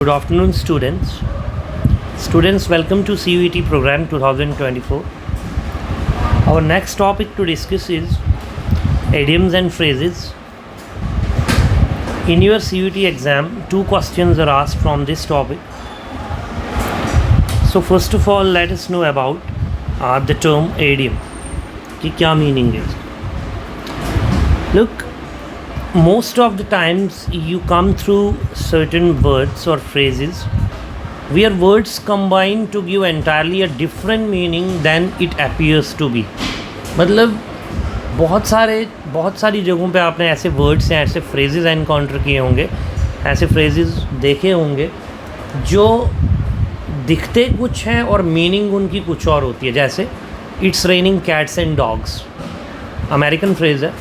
Good afternoon, students. Students, welcome to CUET program 2024. Our next topic to discuss is idioms and phrases. In your CUET exam, 2 questions are asked from this topic. So first of all, let us know about the term idiom. कि क्या meaning is. Look, most of the times you come through certain words or phrases where words combine to give entirely a different meaning than it appears to be. मतलब बहुत सारी जगहों पे आपने ऐसे words या ऐसे फ्रेजेस एनकाउंटर किए होंगे, ऐसे फ्रेजेस देखे होंगे जो दिखते कुछ हैं और मीनिंग उनकी कुछ और होती है. जैसे it's raining cats and dogs, American phrase है,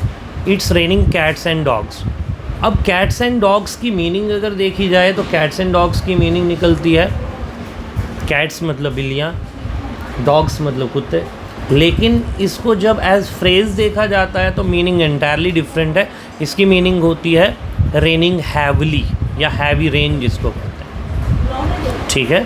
it's raining cats and dogs. अब कैट्स एंड डॉग्स की मीनिंग अगर देखी जाए तो कैट्स एंड डॉग्स की मीनिंग निकलती है कैट्स मतलब बिल्लियाँ, डॉग्स मतलब कुत्ते. लेकिन इसको जब एज फ्रेज देखा जाता है तो मीनिंग एंटायरली डिफरेंट है. इसकी मीनिंग होती है रेनिंग हैवली या हैवी रेन जिसको कहते हैं. ठीक है.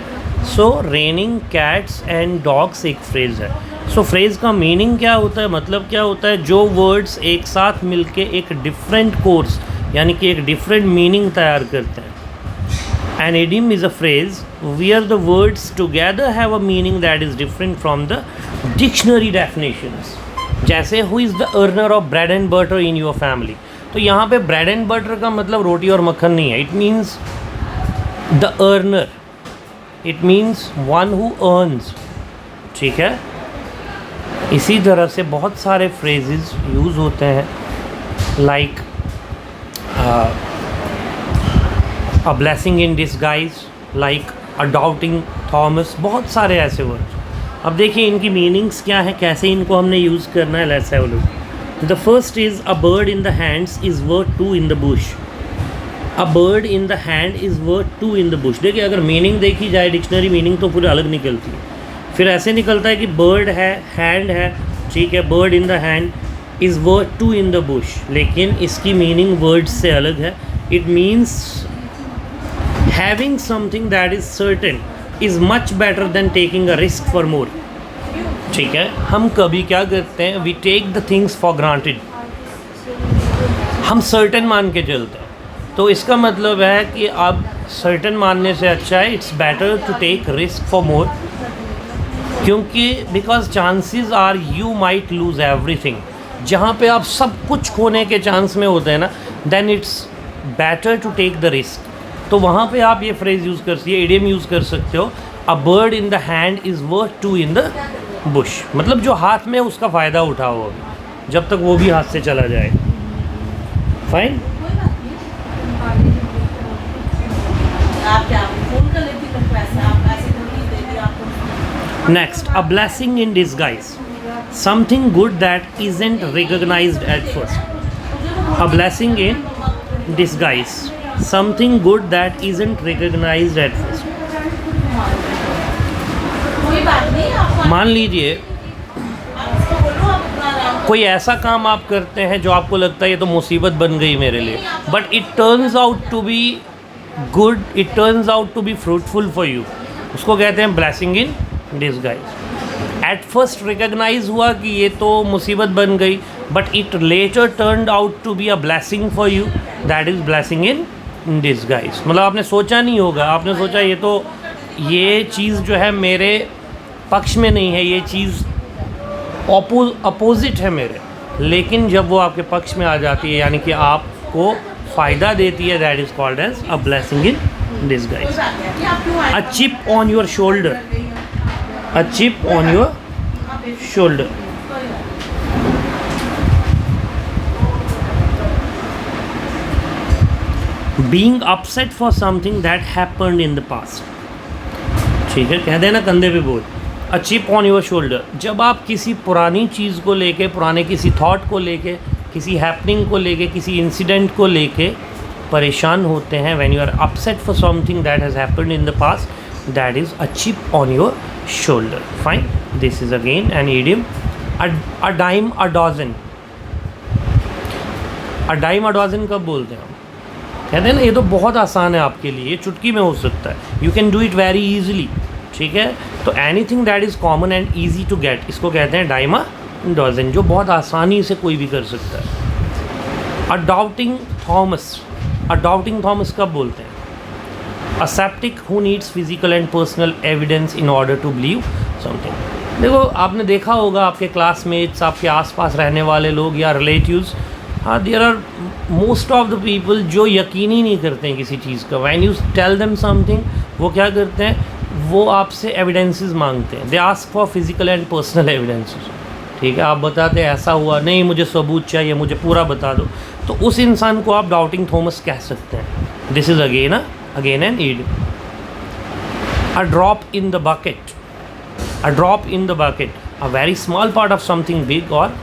सो रेनिंग कैट्स एंड डॉग्स एक फ्रेज़ है. सो फ्रेज़ का मीनिंग क्या होता है, मतलब क्या होता है, जो वर्ड्स एक साथ मिलके एक डिफरेंट कोर्स यानी कि एक डिफरेंट मीनिंग तैयार करते हैं. An idiom is a phrase where the words together have a meaning that is different from the dictionary definitions. जैसे who is the earner of bread and butter in your family. तो यहाँ पे bread and butter का मतलब रोटी और मक्खन नहीं है. It means the earner, it means one who earns. ठीक है. इसी तरह से बहुत सारे फ्रेजेस यूज़ होते हैं like a blessing in disguise, like a doubting Thomas. बहुत सारे ऐसे वर्ड्स. अब देखिए इनकी मीनिंग्स क्या है, कैसे इनको हमने यूज़ करना है. Let's have a look. The first is a bird in the hands is worth 2 in the Bush. A bird in the hand is worth 2 in the Bush. देखिए अगर मीनिंग देखी जाए डिक्शनरी मीनिंग तो पूरी अलग निकलती है. फिर ऐसे निकलता है कि बर्ड है, हैंड है, ठीक है, bird in the hand is worth 2 in the bush. लेकिन इसकी मीनिंग वर्ड्स से अलग है. It means having something that is certain is much better than taking a risk for more. ठीक है. हम कभी क्या करते हैं, we take the things for granted. हम सर्टेन मान के चलते हैं. तो इसका मतलब है कि अब सर्टेन मानने से अच्छा है it's better to take risk for more, क्योंकि because chances are you might lose everything. जहाँ पे आप सब कुछ खोने के चांस में होते हैं ना, then it's better to take the risk. तो वहाँ पे आप ये फ्रेज़ यूज़ कर सकते हो, इडियम यूज़ कर सकते हो. A bird in the hand is worth 2 in the Bush. मतलब जो हाथ में उसका फ़ायदा उठाओ अभी, जब तक वो भी हाथ से चला जाए. Fine. Next, a blessing in disguise. Something good that isn't recognized at first. A blessing in disguise. Something good that isn't recognized at first. मान लीजिए कोई ऐसा काम आप करते हैं जो आपको लगता है ये तो मुसीबत बन गई मेरे लिए, but it turns out to be good, it turns out to be fruitful for you. उसको कहते हैं blessing in disguise. At first recognise हुआ कि ये तो मुसीबत बन गई, but it later turned out to be a blessing for you, that is blessing in disguise. मतलब आपने सोचा नहीं होगा, आपने सोचा ये चीज़ जो है मेरे पक्ष में नहीं है, ये चीज़ अपोजिट है मेरे, लेकिन जब वो आपके पक्ष में आ जाती है यानी कि आपको फ़ायदा देती है, that is called as a blessing in disguise. A chip on your shoulder. A chip on your shoulder. Being upset for something that happened in the past. ठीक है, कह देना कंधे पे बोझ. A chip on your shoulder. जब आप किसी पुरानी चीज़ को लेके, पुराने किसी थॉट को लेके, किसी हैपनिंग को लेके, किसी इंसिडेंट को लेके परेशान होते हैं, when you are upset for something that has happened in the past, that is a chip on your shoulder. Fine. This is again an idiom. A dime a dozen. A dime a dozen कब बोलते हैं हम? कहते हैं ना ये तो बहुत आसान है आपके लिए, ये चुटकी में हो सकता है, you can do it very easily, ठीक है। तो anything that is common and easy to get, इसको कहते हैं डाइमा डजन, जो बहुत आसानी से कोई भी कर सकता है। अ डाउटिंग थॉमस कब बोलते हैं? A sceptic who needs physical and personal evidence in order to believe something. देखो आपने देखा होगा आपके क्लासमेट्स, आपके आसपास रहने वाले लोग या रिलेटिव्स, हाँ there are most of the people जो यकीन ही नहीं करते हैं किसी चीज़ का। When you tell them something, वो क्या करते हैं, वो आपसे एविडेंसेस मांगते हैं, they ask for physical and personal evidences, ठीक है। आप बताते हैं ऐसा हुआ, नहीं मुझे सबूत चाहिए, मुझे पूरा बता दो, तो उस इंसान को आप डाउटिंग थॉमस कह सकते हैं। दिस इज़ अगेन एन ईड। A drop in the bucket, a drop in the bucket, a very small part of something big और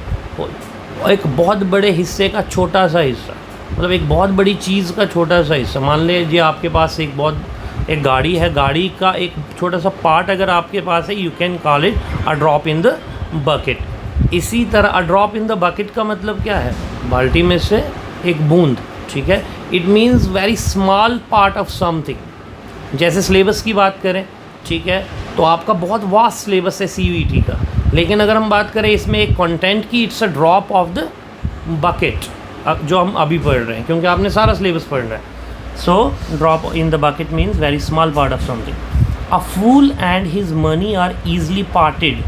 एक बहुत बड़े हिस्से का छोटा सा हिस्सा, मतलब एक बहुत बड़ी चीज़ का छोटा सा हिस्सा। मान लीजिए आपके पास एक गाड़ी है, गाड़ी का एक छोटा सा पार्ट अगर आपके पास है, you can call it a drop in the bucket. इसी तरह अ ड्रॉप इन द बकेट का मतलब क्या है, बाल्टी में से एक बूंद, ठीक है। It means very small part of something. जैसे सिलेबस की बात करें, ठीक है, तो आपका बहुत वास्ट सिलेबस है CUET का, लेकिन अगर हम बात करें इसमें एक कंटेंट की, it's a drop of the bucket, जो हम अभी पढ़ रहे हैं, क्योंकि आपने सारा सिलेबस पढ़ना है। So drop in the bucket means very small part of something. A fool and his money are easily parted,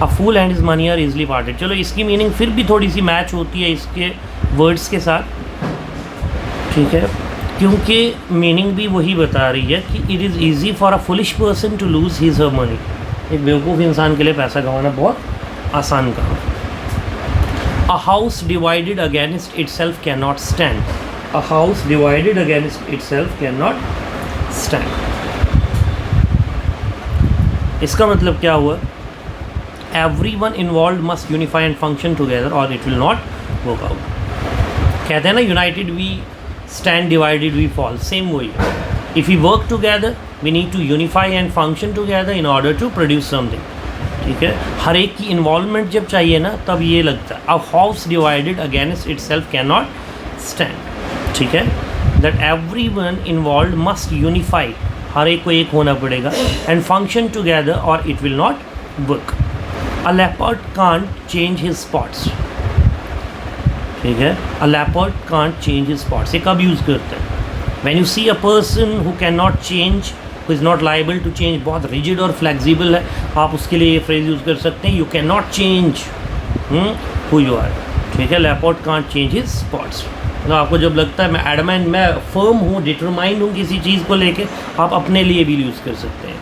a fool and his money are easily parted. चलो इसकी मीनिंग फिर भी थोड़ी सी मैच होती है इसके वर्ड्स के साथ, ठीक है, क्योंकि मीनिंग भी वही बता रही है कि it is easy for a foolish person to lose his her money. एक बेवकूफ़ इंसान के लिए पैसा गंवाना बहुत आसान काम है। A house divided against itself can not stand, a house divided against itself can not stand. इसका मतलब क्या हुआ, everyone involved must unify and function together or it will not work out। कहते हैं ना united we stand, divided we fall, same way। if we work together we need to unify and function together in order to produce something, ठीक है। हर एक की involvement जब चाहिए ना तब ये लगता है। a house divided against itself cannot stand, ठीक है। that everyone involved must unify, हर एक को एक होना पड़ेगा, and function together or it will not work। A leopard can't change his spots, ठीक है। A leopard can't change his spots, ये कब यूज़ करते हैं, when you see a person who cannot change, who is not liable to change, बहुत rigid और flexible है, आप उसके लिए ये phrase यूज़ कर सकते हैं, you cannot change who you are, ठीक है। leopard can't change his spots, तो आपको जब लगता है मैं एडमेंट, मैं फर्म हूँ, डिटरमाइंड हूँ किसी चीज़ को लेके, आप अपने लिए भी यूज़ कर सकते हैं।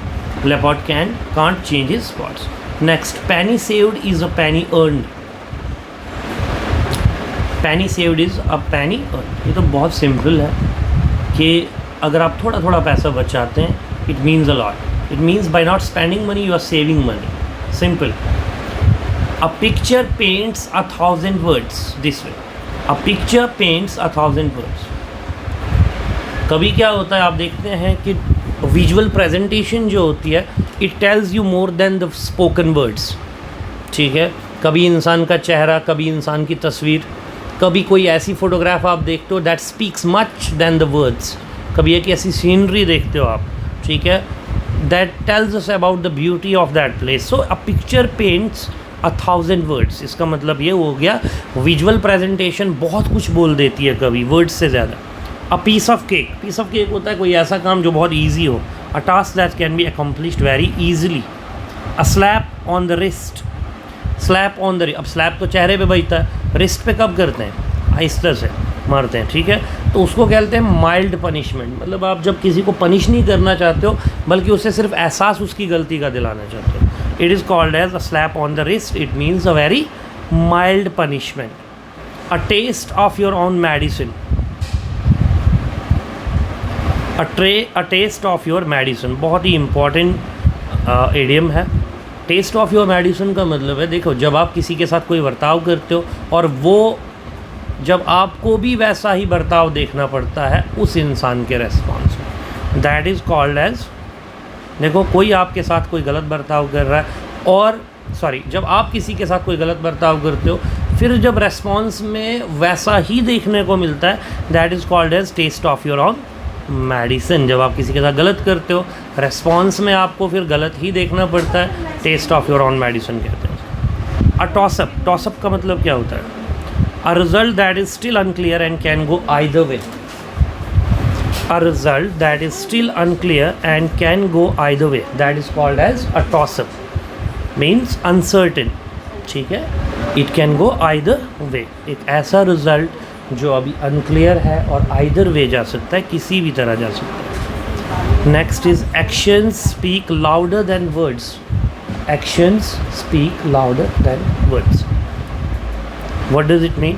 leopard can't change his spots। Next, penny saved is a penny earned, penny saved is a penny earned। ये तो बहुत सिंपल है कि अगर आप थोड़ा थोड़ा पैसा बचाते हैं, it means a lot, it means by not spending money you are saving money, simple. A picture paints 1,000 words this way, a picture paints 1,000 words. कभी क्या होता है, आप देखते हैं कि विजुअल प्रेजेंटेशन जो होती है, it tells you more than the spoken words, ठीक है। कभी इंसान का चेहरा, कभी इंसान की तस्वीर, कभी कोई ऐसी फ़ोटोग्राफ आप देखते हो that speaks much than the words, कभी एक ऐसी सीनरी देखते हो आप, ठीक है, that tells us about the beauty of that place. So a picture paints 1,000 words, इसका मतलब ये हो गया विजुअल प्रेजेंटेशन बहुत कुछ बोल देती है कभी वर्ड्स से ज़्यादा। अ पीस ऑफ केक होता है कोई ऐसा काम जो बहुत ईजी हो, अ task that can be accomplished very easily. A slap on the wrist, slab on the, अब स्लैप तो चेहरे पे बजता है, रिस्ट पे कब करते हैं, आहिस्ता से मारते हैं, ठीक है, तो उसको कहते हैं माइल्ड पनिशमेंट। मतलब आप जब किसी को पनिश नहीं करना चाहते हो, बल्कि उसे सिर्फ एहसास उसकी गलती का दिलाना चाहते हो, it is called as a slap on the wrist, it means a very mild punishment. A test of your own medicine, a test of your medicine बहुत ही इम्पॉर्टेंट एडियम है। टेस्ट ऑफ योर मेडिसिन का मतलब है, देखो जब आप किसी के साथ कोई बर्ताव करते हो और वो जब आपको भी वैसा ही बर्ताव देखना पड़ता है उस इंसान के रेस्पॉन्स में, दैट इज़ कॉल्ड एज, देखो कोई आपके साथ कोई गलत बर्ताव कर रहा है और जब आप किसी के साथ कोई गलत बर्ताव करते हो फिर जब रेस्पॉन्स में वैसा ही देखने को मिलता है, that is called as test of your own medicine. जब आप किसी के साथ गलत करते हो, रेस्पॉन्स में आपको फिर गलत ही देखना पड़ता है, test of your own medicine कहते हैं। अ टॉसअप, टॉसअप का मतलब क्या होता है? A result that is still unclear and can go either way. A result that is still unclear and can go either way, that is called as a toss up, means uncertain. ठीक है, it can go either way, एक ऐसा result जो अभी unclear है और either way जा सकता है, किसी भी तरह जा सकता है। Next is actions speak louder than words. Actions speak louder than words. What does it mean?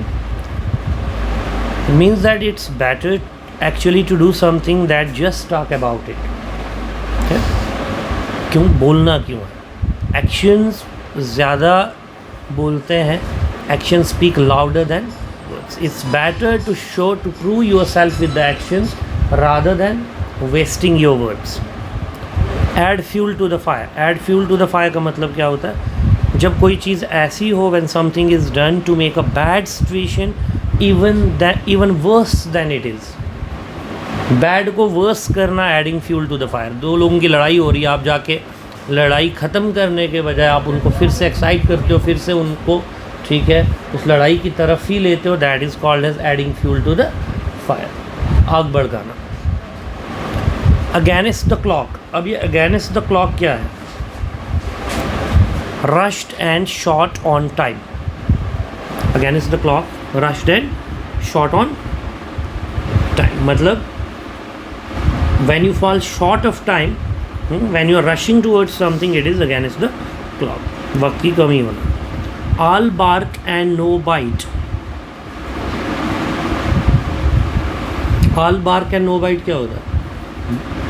It means that it's better actually to do something that just talk about it. क्यों बोलना क्यों है? एक्शंस ज़्यादा बोलते हैं, action speak louder than words. It's better to show, to prove yourself with the actions rather than wasting your words. Add fuel to the fire. Add fuel to the fire का मतलब क्या होता है? जब कोई चीज़ ऐसी हो, when something is done to make a bad situation even worse than it is. Bad को worse करना, adding fuel to the fire. दो लोगों की लड़ाई हो रही है, आप जाके लड़ाई ख़त्म करने के बजाय आप उनको फिर से एक्साइट करते हो, फिर से उनको, ठीक है, उस लड़ाई की तरफ ही लेते हो, that is called as adding fuel to the fire, आग भड़काना। अगेंस्ट द क्लॉक, अब ये अगेंस्ट द क्लॉक क्या है? Rushed and short on time. Against the clock, rushed and short on time, मतलब when you fall short of time, when you are rushing towards something, it is against the clock, वक्त की कमी होना। All bark and no bite. All bark and no bite क्या होता है?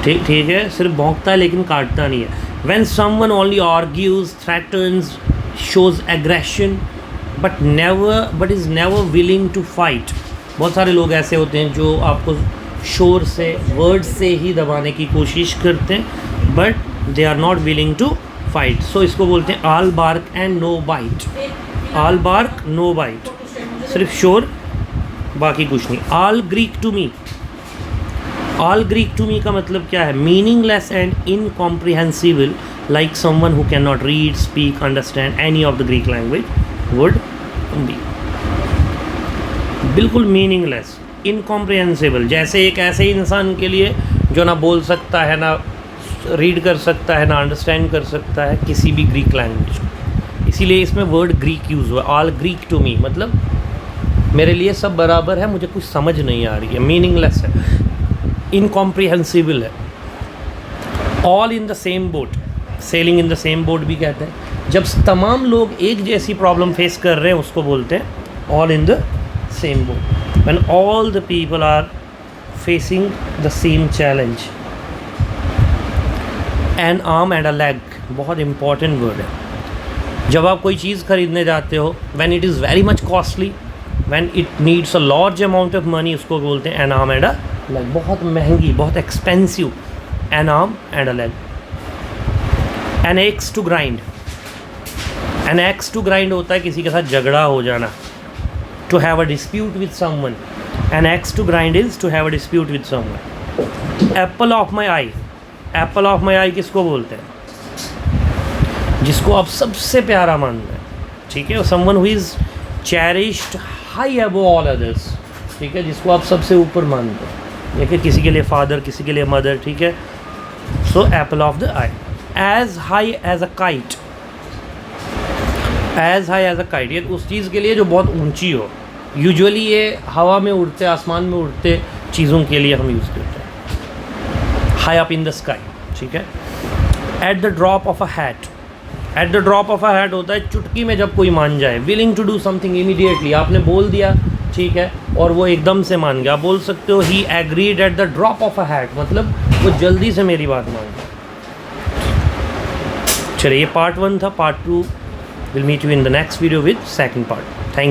ठीक है, सिर्फ भौंकता है लेकिन काटता नहीं है। When someone only argues, threatens, shows aggression, but is never willing to fight. बहुत सारे लोग ऐसे होते हैं जो आपको शोर से, वर्ड से ही दबाने की कोशिश करते हैं, but they are not willing to fight. So इसको बोलते हैं all bark and no bite. All bark no bite, सिर्फ शोर, बाकी कुछ नहीं। All Greek to me, all Greek to me का मतलब क्या है? Meaningless and incomprehensible, like someone who can not read, speak, understand any of the Greek language would be. बिल्कुल मीनिंगलेस, इनकॉम्प्रिहेंसिबल, जैसे एक ऐसे इंसान के लिए जो ना बोल सकता है, ना रीड कर सकता है, ना अंडरस्टैंड कर सकता है किसी भी ग्रीक लैंग्वेज को। इसीलिए इसमें वर्ड ग्रीक यूज़ हुआ। ऑल ग्रीक टू मी मतलब मेरे लिए सब बराबर है, मुझे कुछ समझ नहीं आ रही है, मीनिंगलेस है, इनकॉम्प्रिहेंसिबल है। All in the same boat, selling in the same boat भी कहते हैं। जब तमाम लोग एक जैसी प्रॉब्लम फेस कर रहे हैं उसको बोलते हैं all in the same boat. When all the people are facing the same challenge. An arm and a leg बहुत इंपॉर्टेंट वर्ड है। जब आप कोई चीज़ खरीदने जाते हो, when it is very much costly, when it needs a large amount of money, उसको बोलते हैं an arm and a leg. बहुत महंगी, बहुत expensive, an arm and a leg. An axe to grind, N axe to grind होता है किसी के साथ झगड़ा हो जाना, to have a dispute with someone. An axe to grind is to have a dispute with someone. Apple of my eye, apple of my eye किसको बोलते हैं? जिसको आप सबसे प्यारा मानते हैं, ठीक है, someone who is cherished high above all others, ठीक है, जिसको आप सबसे ऊपर मानते हैं, देखिए किसी के लिए फादर, किसी के लिए मदर, ठीक है। So apple of the eye. As high as a kite, as high as a kite, ये उस चीज़ के लिए जो बहुत ऊंची हो। यूजुअली ये हवा में उड़ते, आसमान में उड़ते चीज़ों के लिए हम यूज़ करते हैं, high up in the sky, ठीक है। At the drop of a hat, at the drop of a hat होता है चुटकी में जब कोई मान जाए। Willing to do something immediately, आपने बोल दिया, ठीक है, और वो एकदम से मान गया। आप बोल सकते हो he agreed at the drop of a hat, मतलब वो जल्दी से मेरी बात मान गया। चलिए, ये पार्ट 1 था। Part 2 will meet you in the next video with second part.